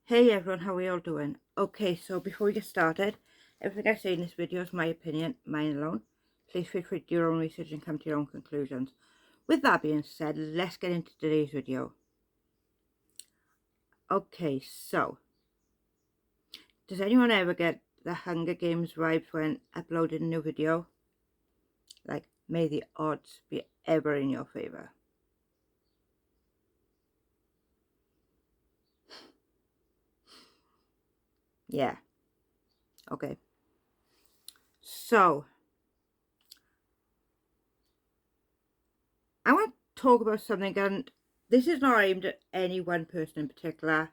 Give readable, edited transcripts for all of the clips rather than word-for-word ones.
Hey everyone, how are you all doing? Okay, so before we get started, everything I say in this video is my opinion, mine alone. Please feel free to do your own research and come to your own conclusions. With that being said, let's get into today's video. Okay, so, does anyone ever get the Hunger Games vibes when uploading a new video? Like, may the odds be ever in your favour. Yeah, okay. So, I want to talk about something, and this is not aimed at any one person in particular.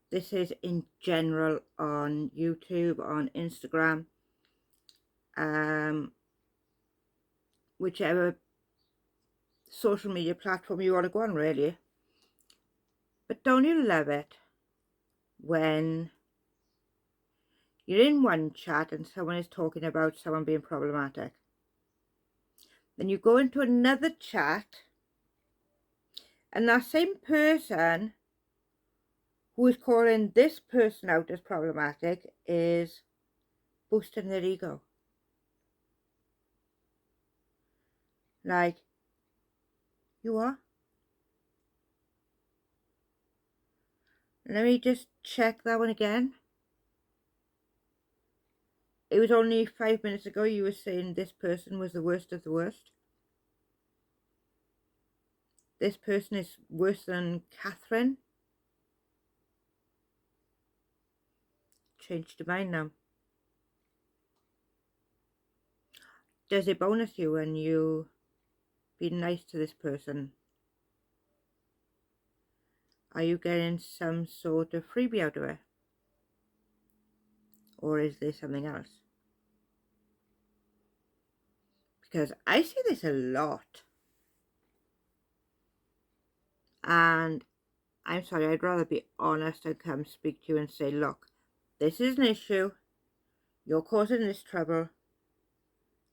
This is in general on YouTube, on Instagram, whichever social media platform you want to go on, really. But don't you love it when you're in one chat and someone is talking about someone being problematic? Then you go into another chat and that same person who is calling this person out as problematic is boosting their ego. Like, you are? Let me just check that one again. It was only 5 minutes ago you were saying this person was the worst of the worst. This person is worse than Catherine. Changed your mind now. Does it bonus you when you be nice to this person? Are you getting some sort of freebie out of it? Or is there something else? Because I see this a lot. And I'm sorry, I'd rather be honest and come speak to you and say, look, this is an issue. You're causing this trouble.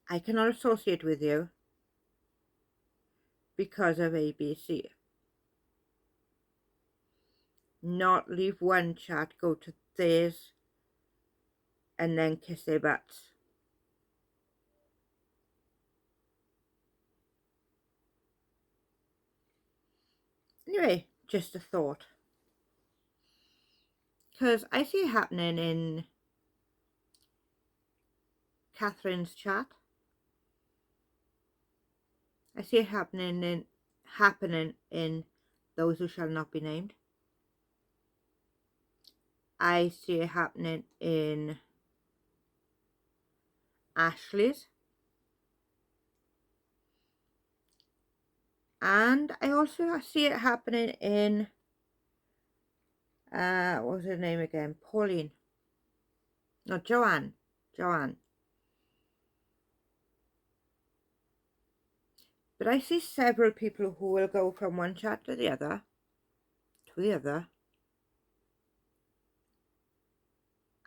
I cannot associate with you because of A, B, C. Not leave one chat, go to theirs, and then kiss their butts. Anyway, just a thought. Because I see it happening in Catherine's chat. I see it happening in Those Who Shall Not Be Named. I see it happening in Ashley's. And I also see it happening in, what was her name again? Pauline. No, Joanne. But I see several people who will go from one chat to the other,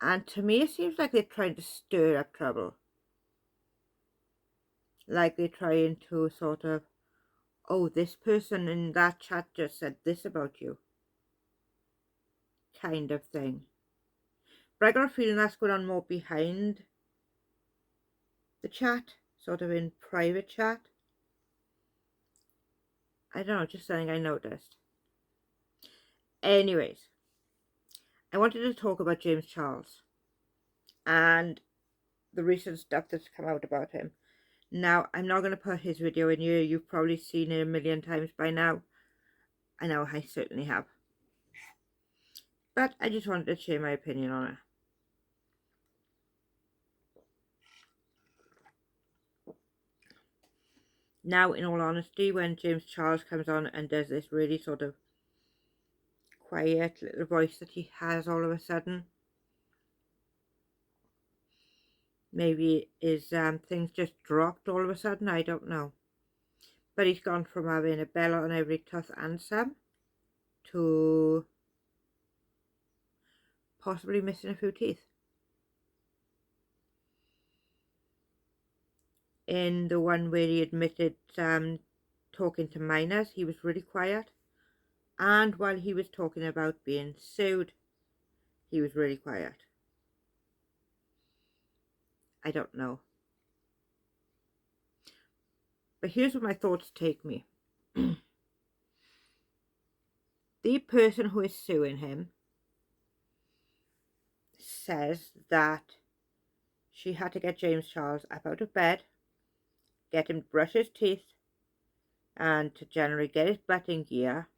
and to me it seems like they're trying to stir up trouble. Like they're trying to sort of, oh, this person in that chat just said this about you, kind of thing. But I got a feeling that's going on more behind the chat, sort of in private chat. I don't know, just something I noticed. Anyways, I wanted to talk about James Charles and the recent stuff that's come out about him. Now, I'm not going to put his video in here. You've probably seen it a million times by now. I know I certainly have. But I just wanted to share my opinion on it. Now, in all honesty, when James Charles comes on and does this really sort of quiet little voice that he has all of a sudden, maybe his things just dropped all of a sudden, I don't know. But he's gone from having a bell on every tooth and some to possibly missing a few teeth. In the one where he admitted talking to minors, he was really quiet. And while he was talking about being sued, he was really quiet. I don't know. But here's where my thoughts take me. The person who is suing him says that she had to get James Charles up out of bed, get him to brush his teeth, and to generally get his butt in gear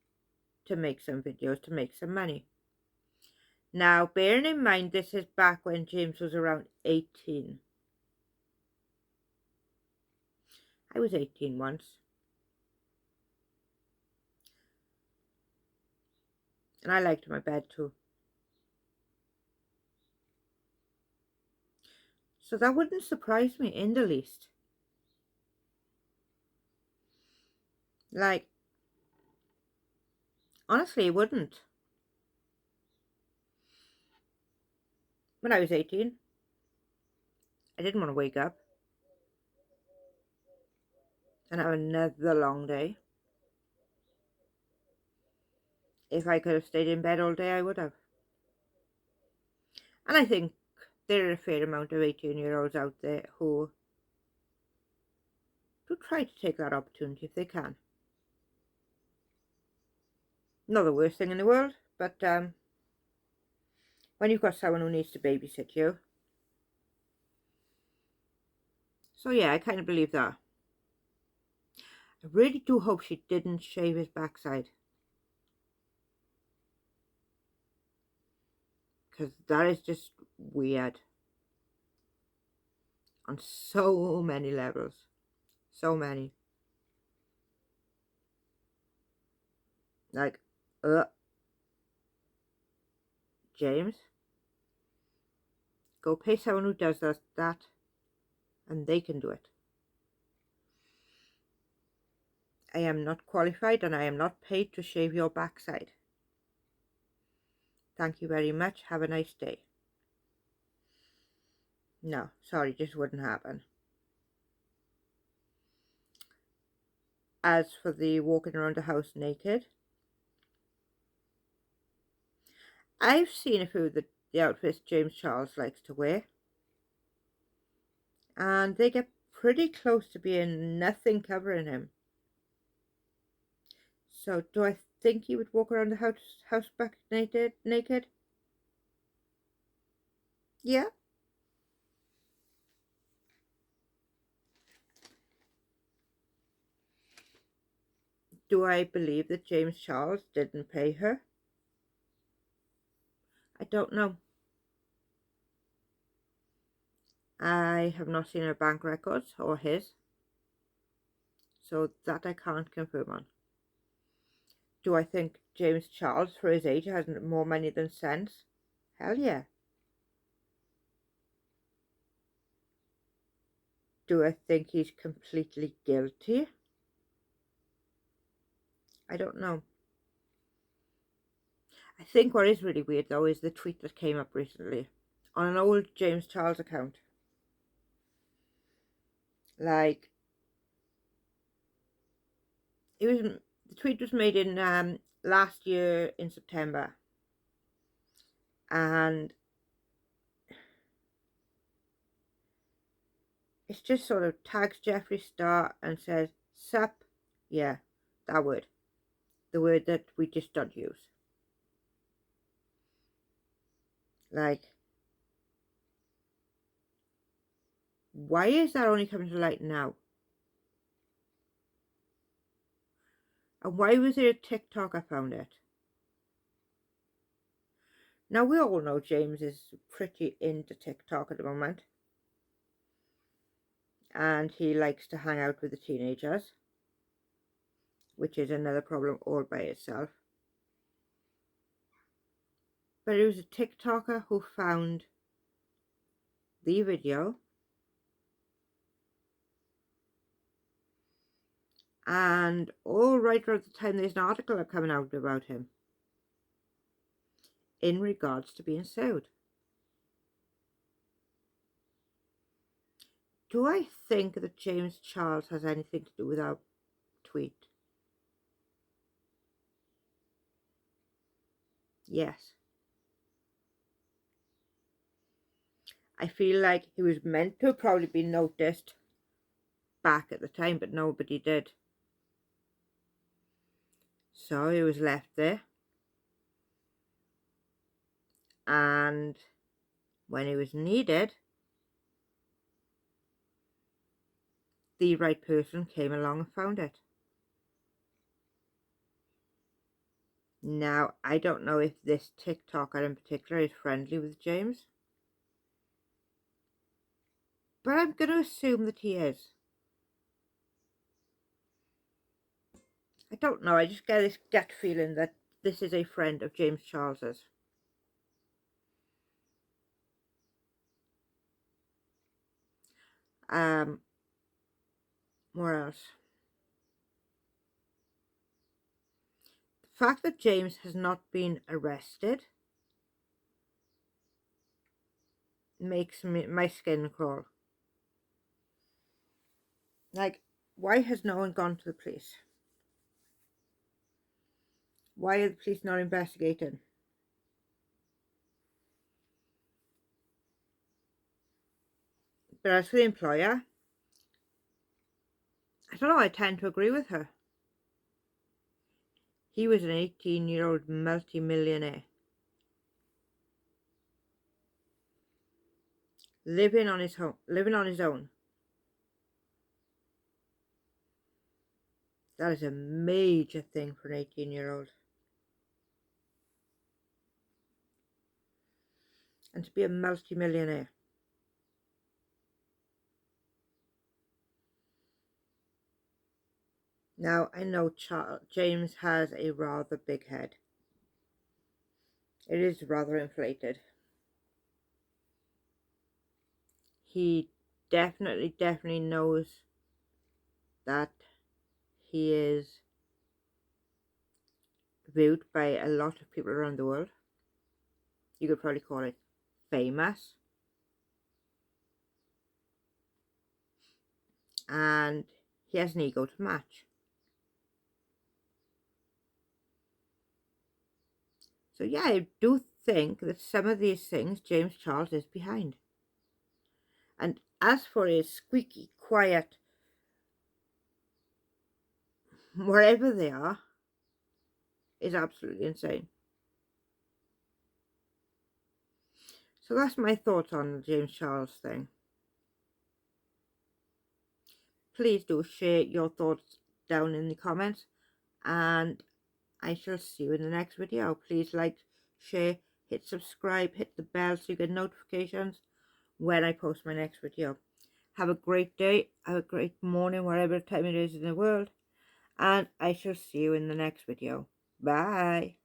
to make some videos, to make some money. Now, bearing in mind this is back when James was around 18. I was 18 once. And I liked my bed too. So that wouldn't surprise me in the least. Like, honestly, it wouldn't. When I was 18, I didn't want to wake up and have another long day. If I could have stayed in bed all day, I would have. And I think there are a fair amount of 18-year-olds out there who do try to take that opportunity if they can. Not the worst thing in the world, but when you've got someone who needs to babysit you. So yeah, I kind of believe that. I really do hope she didn't shave his backside. Because that is just weird. On so many levels. So many. Like, James, go pay someone who does that, and they can do it. I am not qualified and I am not paid to shave your backside. Thank you very much. Have a nice day. No, sorry, just wouldn't happen. As for the walking around the house naked, I've seen a few of the outfits James Charles likes to wear. And they get pretty close to being nothing covering him. So do I think he would walk around the house back naked? Yeah. Do I believe that James Charles didn't pay her? I don't know. I have not seen her bank records or his, so that I can't confirm on. Do I think James Charles, for his age, has more money than sense? Hell yeah. Do I think he's completely guilty? I don't know. I think what is really weird though is the tweet that came up recently on an old James Charles account. Like, the tweet was made in last year in September, and it's just sort of tags Jeffree Star and says, sup, yeah, that word, the word that we just don't use. Like, why is that only coming to light now? And why was there a TikTok I found it? Now, we all know James is pretty into TikTok at the moment. And he likes to hang out with the teenagers, which is another problem all by itself. But it was a TikToker who found the video and all right around the time there's an article coming out about him in regards to being sued. Do I think that James Charles has anything to do with our tweet? Yes. I feel like he was meant to have probably been noticed back at the time, but nobody did. So he was left there. And when he was needed, the right person came along and found it. Now, I don't know if this TikToker in particular is friendly with James, but I'm going to assume that he is. I don't know, I just get this gut feeling that this is a friend of James Charles's. What else? The fact that James has not been arrested makes my skin crawl. Like, why has no one gone to the police? Why are the police not investigating? But as for the employer, I don't know, I tend to agree with her. He was an 18-year-old multi-millionaire, living on his own. That is a major thing for an 18-year-old. And to be a multi-millionaire. Now, I know James has a rather big head. It is rather inflated. He definitely knows that he is viewed by a lot of people around the world. You could probably call it famous. And he has an ego to match. So yeah, I do think that some of these things James Charles is behind. And as for his squeaky, quiet, wherever they are, is absolutely insane. So that's my thoughts on the James Charles thing. Please do share your thoughts down in the comments, and I shall see you in the next video. Please like, share, hit subscribe, hit the bell so you get notifications when I post my next video. Have a great day, have a great morning, wherever time it is in the world, and I shall see you in the next video. Bye.